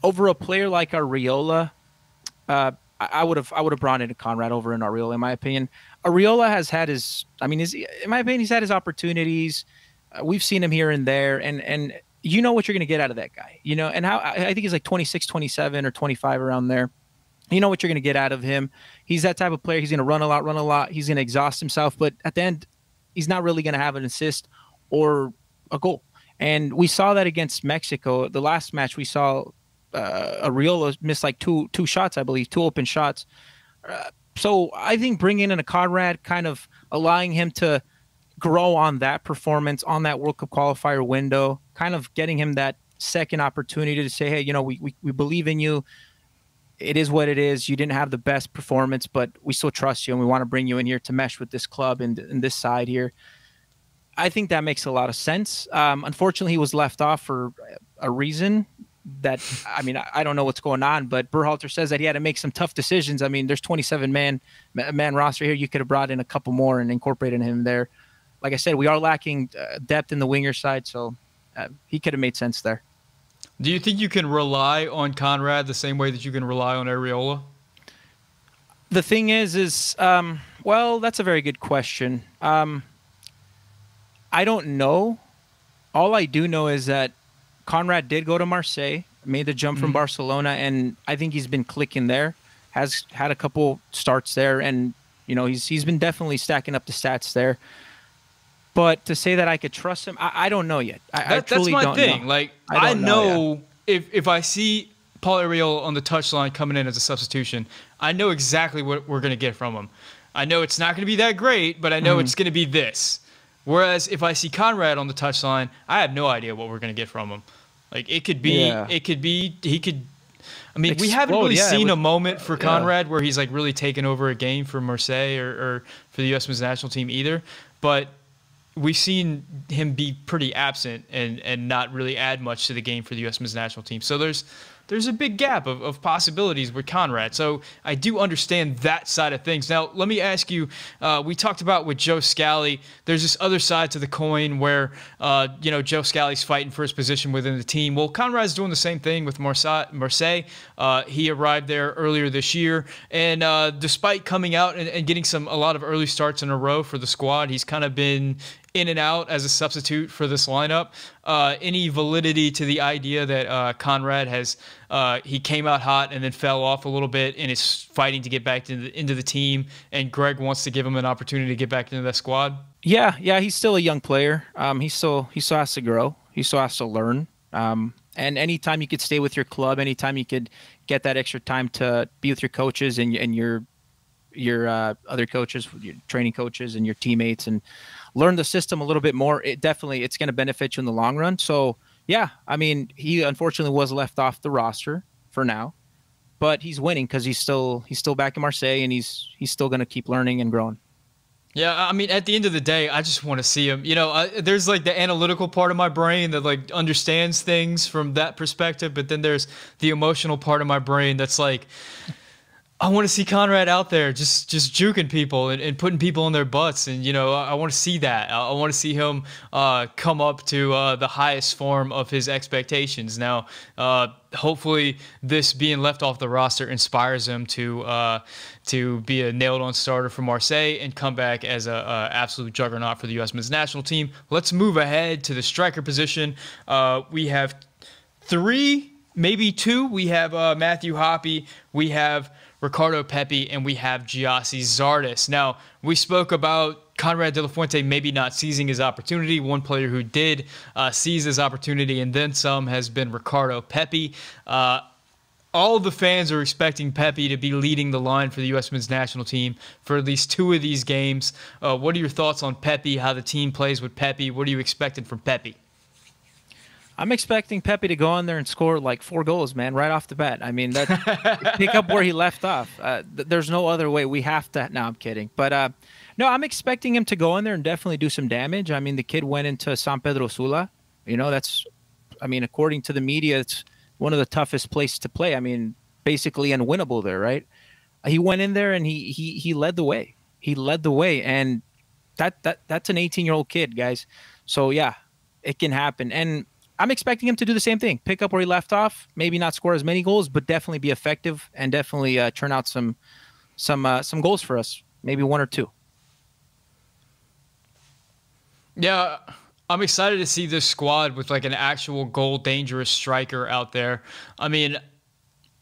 over a player like Arriola, I would have brought in a Conrad over in Arriola, in my opinion. Arriola has had his, I mean, in my opinion, he's had his opportunities. We've seen him here and there, and you know what you're going to get out of that guy, you know. And how I think he's like 26, 27, or 25 around there. You know what you're going to get out of him. He's that type of player. He's going to run a lot. He's going to exhaust himself, but at the end, he's not really going to have an assist or a goal. And we saw that against Mexico. The last match we saw, Arriola missed like two shots, I believe, 2 open shots. So I think bringing in a Conrad, kind of allowing him to grow on that performance, on that World Cup qualifier window, kind of getting him that second opportunity to say, hey, you know, we believe in you. It is what it is. You didn't have the best performance, but we still trust you, and we want to bring you in here to mesh with this club and this side here. I think that makes a lot of sense. Unfortunately, he was left off for a reason that, I mean, I don't know what's going on, but Berhalter says that he had to make some tough decisions. I mean, there's 27-man roster here. You could have brought in a couple more and incorporated him there. Like I said, we are lacking depth in the winger side, so he could have made sense there. Do you think you can rely on Conrad the same way that you can rely on Arriola? The thing is well, that's a very good question. I don't know. All I do know is that Conrad did go to Marseille, made the jump from Barcelona, and I think he's been clicking there. Has had a couple starts there, and you know he's been definitely stacking up the stats there. But to say that I could trust him, I don't know yet. I truly don't know. That's my thing. Like I know if I see Paul Arriola on the touchline coming in as a substitution, I know exactly what we're going to get from him. I know it's not going to be that great, but I know it's going to be this. Whereas if I see Conrad on the touchline, I have no idea what we're going to get from him. Like he could. I mean, we haven't really seen a moment for Conrad where he's like really taken over a game for Marseille or for the U.S. men's national team either. But we've seen him be pretty absent and not really add much to the game for the U.S. men's national team. So there's a big gap of possibilities with Conrad. So I do understand that side of things. Now, let me ask you, we talked about with Joe Sculley, there's this other side to the coin where, Joe Scully's fighting for his position within the team. Well, Conrad's doing the same thing with Marseille. He arrived there earlier this year, and despite coming out and getting a lot of early starts in a row for the squad, he's kind of been in and out as a substitute for this lineup. Any validity to the idea that Conrad he came out hot and then fell off a little bit and is fighting to get back into the team, and Greg wants to give him an opportunity to get back into that squad? Yeah, he's still a young player. He still has to grow. He still has to learn. And anytime you could stay with your club, anytime you could get that extra time to be with your coaches and your other coaches, your training coaches and your teammates, and learn the system a little bit more, it's going to benefit you in the long run. So yeah, I mean, he unfortunately was left off the roster for now, but he's winning because he's still back in Marseille, and he's still going to keep learning and growing. Yeah, I mean, at the end of the day, I just want to see him. There's like the analytical part of my brain that like understands things from that perspective, but then there's the emotional part of my brain that's like, I want to see Conrad out there just juking people and putting people on their butts. And, I want to see that. I want to see him come up to the highest form of his expectations. Now, hopefully this being left off the roster inspires him to be a nailed-on starter for Marseille and come back as an absolute juggernaut for the U.S. men's national team. Let's move ahead to the striker position. We have 3, maybe 2. We have Matthew Hoppe. We have Ricardo Pepi, and we have Gyasi Zardes. Now, we spoke about Conrad de la Fuente maybe not seizing his opportunity. One player who did seize his opportunity and then some has been Ricardo Pepi. All of the fans are expecting Pepi to be leading the line for the U.S. men's national team for at least 2 of these games. What are your thoughts on Pepi, how the team plays with Pepi? What are you expecting from Pepi? I'm expecting Pepe to go in there and score like 4 goals, man, right off the bat. I mean, that pick up where he left off. There's no other way. We have to. No, I'm kidding. But no, I'm expecting him to go in there and definitely do some damage. I mean, the kid went into San Pedro Sula. You know, I mean, according to the media, it's one of the toughest places to play. I mean, basically unwinnable there, right? He went in there and he led the way. He led the way, and that's an 18-year-old kid, guys. So yeah, it can happen. And I'm expecting him to do the same thing. Pick up where he left off. Maybe not score as many goals, but definitely be effective and definitely turn out some goals for us. Maybe 1 or 2. Yeah, I'm excited to see this squad with like an actual goal dangerous striker out there. I mean,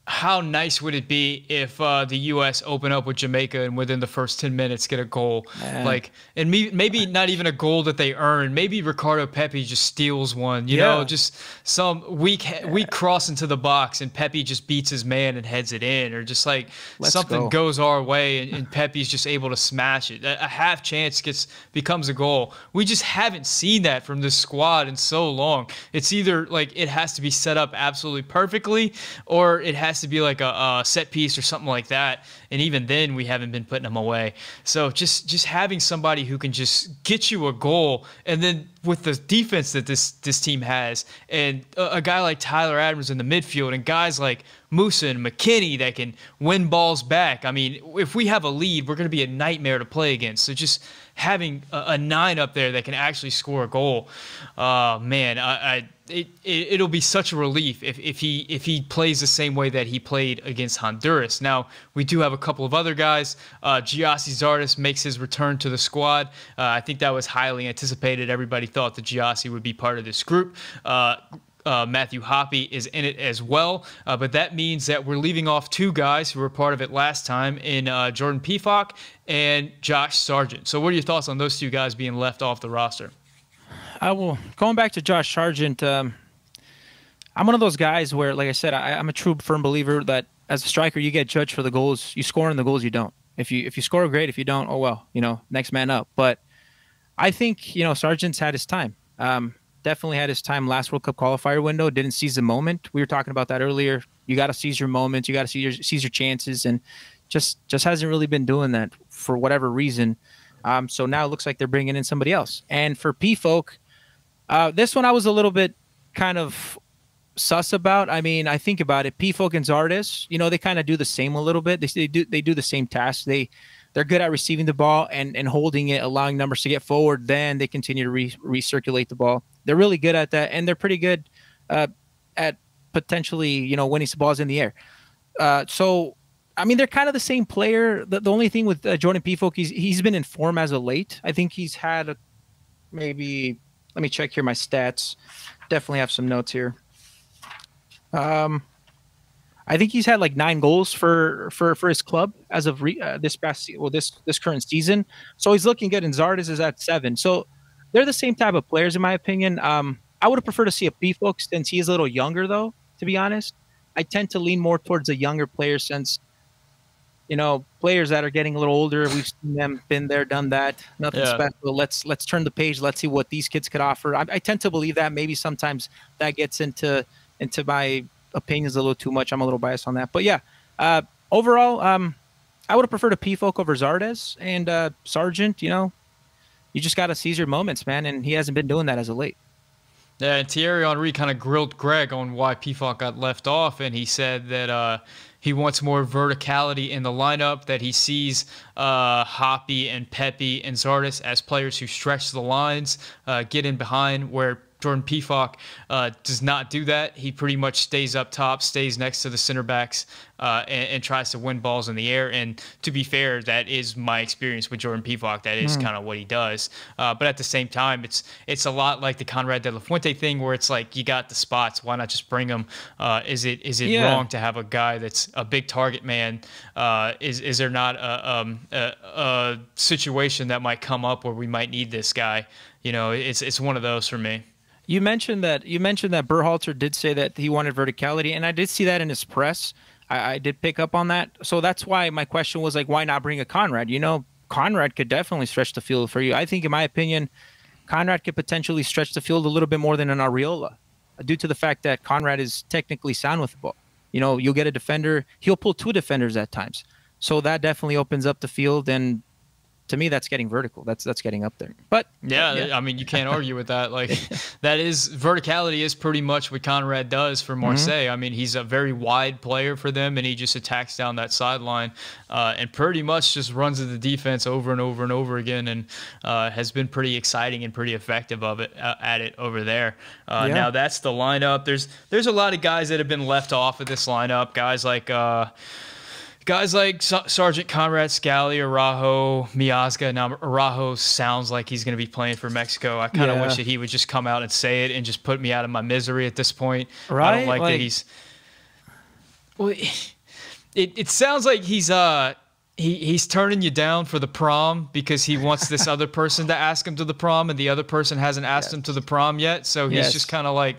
how nice would it be if the U.S. open up with Jamaica and within the first 10 minutes get a goal? Man. Like, and maybe not even a goal that they earn. Maybe Ricardo Pepi just steals one, you know, just some weak cross into the box and Pepi just beats his man and heads it in, or just like something goes our way and Pepi's just able to smash it. A half chance becomes a goal. We just haven't seen that from this squad in so long. It's either like it has to be set up absolutely perfectly, or it has to be like a set piece or something like that, and even then we haven't been putting them away. So just having somebody who can just get you a goal, and then with the defense that this team has, and a guy like Tyler Adams in the midfield, and guys like Musa and McKinney that can win balls back. I mean, if we have a lead, we're going to be a nightmare to play against. So just having a 9 up there that can actually score a goal, man, it'll be such a relief if he plays the same way that he played against Honduras. Now, we do have a couple of other guys. Giassi Zardes makes his return to the squad. I think that was highly anticipated. Everybody thought that Giassi would be part of this group. Matthew Hoppe is in it as well, but that means that we're leaving off 2 guys who were part of it last time in Jordan Pefok and Josh Sargent. So what are your thoughts on those 2 guys being left off the roster? Going back to Josh Sargent, I'm one of those guys where, like I said, I'm a true firm believer that as a striker, you get judged for the goals. You score in the goals you don't. If you score, great. If you don't, oh well, you know, next man up. But I think, you know, Sargent's had his time. Definitely had his time last World Cup qualifier window. Didn't seize the moment. We were talking about that earlier. You got to seize your moments. You got to seize your chances, and just hasn't really been doing that for whatever reason. So now it looks like they're bringing in somebody else. And for P-Folk, this one I was a little bit kind of sus about. I mean, I think about it. P-Folk and Zardes, you know, they kind of do the same a little bit. They do the same tasks. They're good at receiving the ball and holding it, allowing numbers to get forward. Then they continue to recirculate the ball. They're really good at that, and they're pretty good at potentially, you know, winning some balls in the air. So, I mean, they're kind of the same player. The only thing with Jordan Pefok, he's been in form as of late. I think he's had maybe, let me check here my stats. Definitely have some notes here. I think he's had like 9 goals for his club as of this current season. So he's looking good, and Zardes is at 7. So they're the same type of players, in my opinion. I would have preferred to see a Pefok since he's a little younger, though, to be honest. I tend to lean more towards a younger player since, you know, players that are getting a little older, we've seen them, been there, done that, nothing special. Let's turn the page. Let's see what these kids could offer. I tend to believe that. Maybe sometimes that gets into my opinions a little too much. I'm a little biased on that. But yeah, overall, I would have preferred a Pefok over Zardes, and Sargent, you know, you just got to seize your moments, man, and he hasn't been doing that as of late. Yeah, and Thierry Henry kind of grilled Greg on why Pefok got left off, and he said that he wants more verticality in the lineup, that he sees Hoppe and Pepe and Zardes as players who stretch the lines, get in behind, where Jordan Pefok does not do that. He pretty much stays up top, stays next to the center backs, and tries to win balls in the air. And to be fair, that is my experience with Jordan Pefok. That is kind of what he does. But at the same time, it's a lot like the Conrad de la Fuente thing, where it's like, you got the spots, why not just bring them? Is it wrong to have a guy that's a big target man? Is there not a situation that might come up where we might need this guy? You know, it's one of those for me. You mentioned that Berhalter did say that he wanted verticality, and I did see that in his press. I did pick up on that. So that's why my question was like, why not bring a Conrad? You know, Conrad could definitely stretch the field for you. I think, in my opinion, Conrad could potentially stretch the field a little bit more than an Arriola. due to the fact that Conrad is technically sound with the ball. You know, you'll get a defender. He'll pull 2 defenders at times. So that definitely opens up the field, and to me, that's getting vertical. That's getting up there. But yeah, I mean, you can't argue with that. Like, that is verticality is pretty much what Conrad does for Marseille. I mean, he's a very wide player for them, and he just attacks down that sideline and pretty much just runs at the defense over and over and over again, and has been pretty exciting and pretty effective at it over there. Now that's the lineup. There's a lot of guys that have been left off of this lineup. Guys like Sergeant Conrad, Sculley, Araujo, Miazga. Now, Araujo sounds like he's going to be playing for Mexico. I kind of wish that he would just come out and say it and just put me out of my misery at this point. Right? I don't like that he's... Well, it sounds like he's turning you down for the prom because he wants this other person to ask him to the prom, and the other person hasn't asked him to the prom yet. So he's just kind of like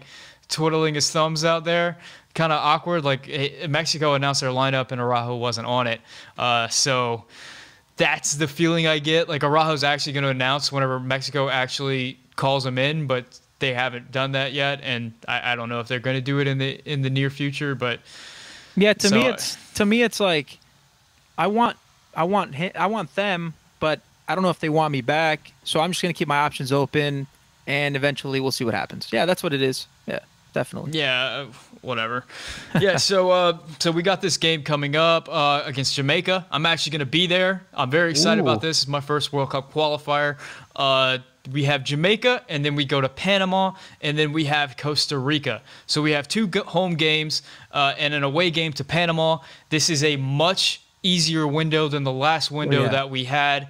twiddling his thumbs out there. Kind of awkward. Like, Mexico announced their lineup and Araujo wasn't on it. So that's the feeling I get. Like, Araujo's actually going to announce whenever Mexico actually calls him in, but they haven't done that yet. And I don't know if they're going to do it in the near future. But yeah, to me it's like I want them, but I don't know if they want me back. So I'm just going to keep my options open, and eventually we'll see what happens. Yeah, that's what it is. Yeah. Definitely. Yeah, whatever. Yeah, so we got this game coming up against Jamaica. I'm actually going to be there. I'm very excited about this. It's my first World Cup qualifier. We have Jamaica, and then we go to Panama, and then we have Costa Rica. So we have 2 home games and an away game to Panama. This is a much easier window than the last window that we had.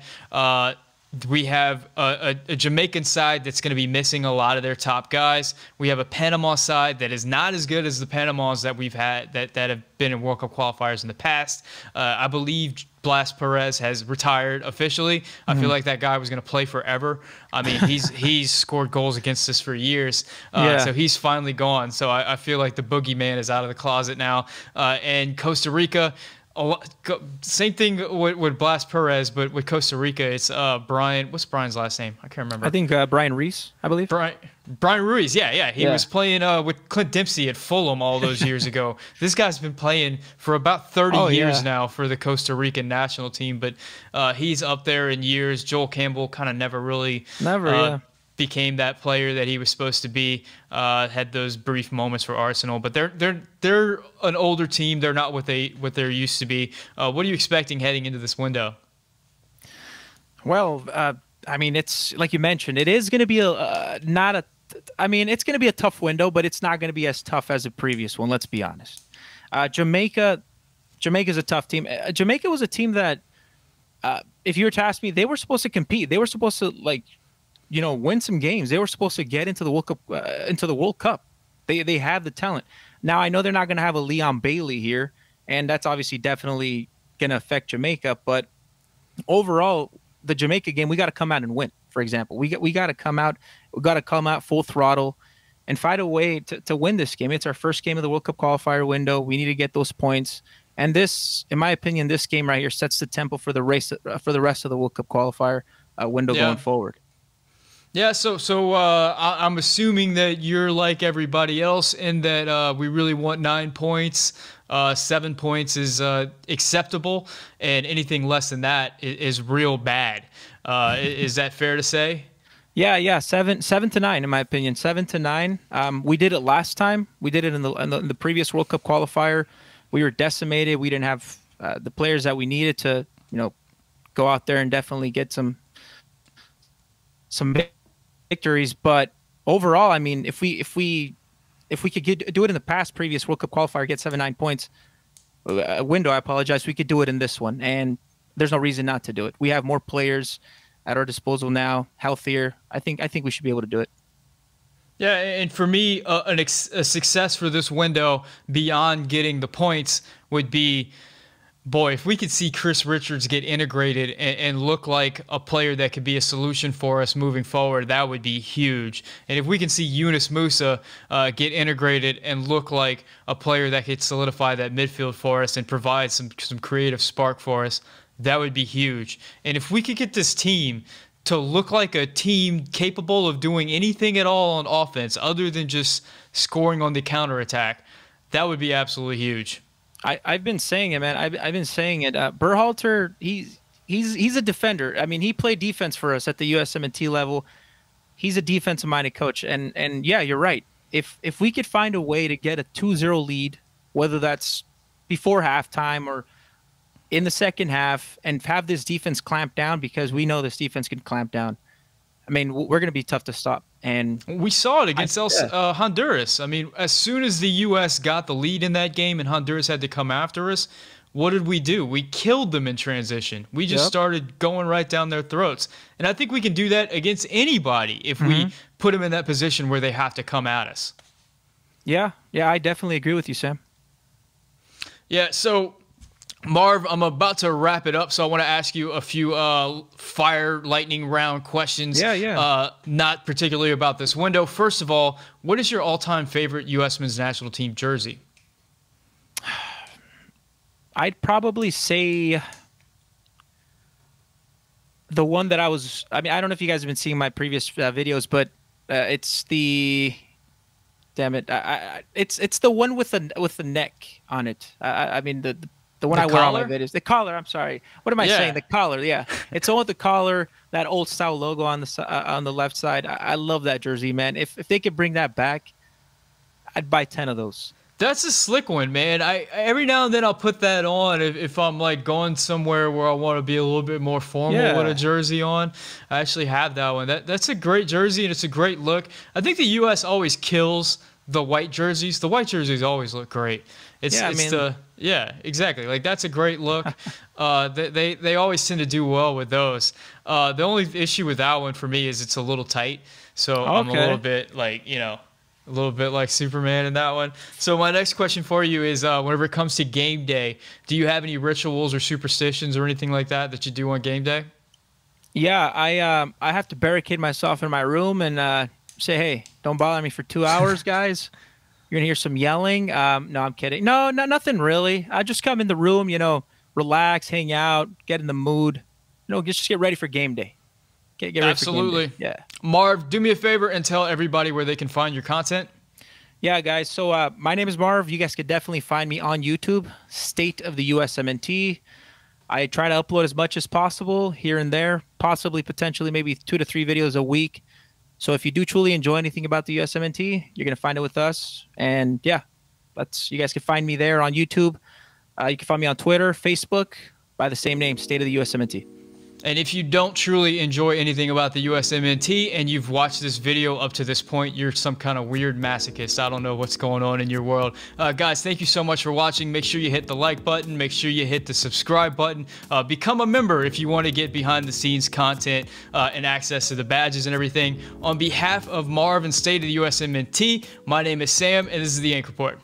We have a Jamaican side that's going to be missing a lot of their top guys. We have a Panama side that is not as good as the Panamas that we've had that have been in World Cup qualifiers in the past. I believe Blas Perez has retired officially. I feel like that guy was going to play forever. I mean, he's scored goals against us for years. So he's finally gone. So I feel like the boogeyman is out of the closet now. And Costa Rica, same thing with Blas Perez, but with Costa Rica, it's Brian. What's Brian's last name? I can't remember. I think Brian Reese, I believe. Brian Ruiz, yeah. He was playing with Clint Dempsey at Fulham all those years ago. This guy's been playing for about 30 years now for the Costa Rican national team, but he's up there in years. Joel Campbell kind of never became that player that he was supposed to be. Had those brief moments for Arsenal, but they're an older team. They're not what they're used to be. What are you expecting heading into this window? Well, I mean, it's like you mentioned. It is going to be it's going to be a tough window, but it's not going to be as tough as the previous one. Let's be honest. Jamaica's a tough team. Jamaica was a team that, if you were to ask me, they were supposed to compete. They were supposed to win some games. They were supposed to get into the World Cup. They have the talent. Now, I know they're not going to have a Leon Bailey here, and that's obviously definitely going to affect Jamaica. But overall, the Jamaica game, we got to come out and win. For example, we got to come out. We got to come out full throttle and find a way to win this game. It's our first game of the World Cup qualifier window. We need to get those points. And this, in my opinion, this game right here sets the tempo for the rest of the World Cup qualifier window going forward. Yeah, so I'm assuming that you're like everybody else in that we really want 9 points. 7 points is acceptable, and anything less than that is real bad. Is that fair to say? Yeah, 7 to 9 in my opinion. 7 to 9. We did it last time. We did it in the previous World Cup qualifier. We were decimated. We didn't have the players that we needed to, go out there and definitely get some victories. But overall, I mean, if we could do it in the past previous World Cup qualifier, get 7-9 points window, I apologize, we could do it in this one, and there's no reason not to do it. We have more players at our disposal now, healthier. I think we should be able to do it. Yeah, and for me, a success for this window beyond getting the points would be, boy, if we could see Chris Richards get integrated and look like a player that could be a solution for us moving forward, that would be huge. And if we can see Yunus Musa get integrated and look like a player that could solidify that midfield for us and provide some creative spark for us, that would be huge. And if we could get this team to look like a team capable of doing anything at all on offense other than just scoring on the counterattack, that would be absolutely huge. I've been saying it, man. I've been saying it. Berhalter, he's a defender. I mean, he played defense for us at the USMNT level. He's a defensive-minded coach, and yeah, you're right. If we could find a way to get a 2-0 lead, whether that's before halftime or in the second half, and have this defense clamp down, because we know this defense can clamp down, I mean, we're going to be tough to stop. And we saw it against Honduras. I mean, as soon as the U.S. got the lead in that game and Honduras had to come after us, what did we do? We killed them in transition. We just started going right down their throats. And I think we can do that against anybody if we put them in that position where they have to come at us. Yeah, I definitely agree with you, Sam. Yeah, so Marv, I'm about to wrap it up, so I want to ask you a few fire lightning round questions. Yeah. Not particularly about this window. First of all, what is your all-time favorite U.S. men's national team jersey? I'd probably say the one that I mean, I don't know if you guys have been seeing my previous videos, but it's the, damn it, it's the one with the neck on it. I mean the one I wear on my videos. The collar. I'm sorry. What am I saying? The collar. Yeah, it's the one with the collar, that old style logo on the left side. I love that jersey, man. If they could bring that back, I'd buy 10 of those. That's a slick one, man. Every now and then I'll put that on if I'm like going somewhere where I want to be a little bit more formal with a jersey on. I actually have that one. That's a great jersey, and it's a great look. I think the U.S. always kills the white jerseys. The white jerseys always look great. Yeah, exactly. Like, that's a great look. They always tend to do well with those. The only issue with that one for me is it's a little tight. So I'm a little bit like, a little bit like Superman in that one. So my next question for you is, whenever it comes to game day, do you have any rituals or superstitions or anything like that you do on game day? Yeah, I have to barricade myself in my room and say, hey, don't bother me for 2 hours, guys. You're going to hear some yelling. No, I'm kidding. No, nothing really. I just come in the room, relax, hang out, get in the mood. Just get ready for game day. Get ready Absolutely. For game day. Yeah. Marv, do me a favor and tell everybody where they can find your content. Yeah, guys. So my name is Marv. You guys could definitely find me on YouTube, State of the USMNT. I try to upload as much as possible here and there, possibly, potentially, maybe 2 to 3 videos a week. So if you do truly enjoy anything about the USMNT, you're going to find it with us. And yeah, you guys can find me there on YouTube. You can find me on Twitter, Facebook, by the same name, State of the USMNT. And if you don't truly enjoy anything about the USMNT and you've watched this video up to this point, you're some kind of weird masochist. I don't know what's going on in your world. Guys, thank you so much for watching. Make sure you hit the like button. Make sure you hit the subscribe button. Become a member if you want to get behind the scenes content and access to the badges and everything. On behalf of Marv and State of the USMNT, my name is Sam, and this is the Ink Report.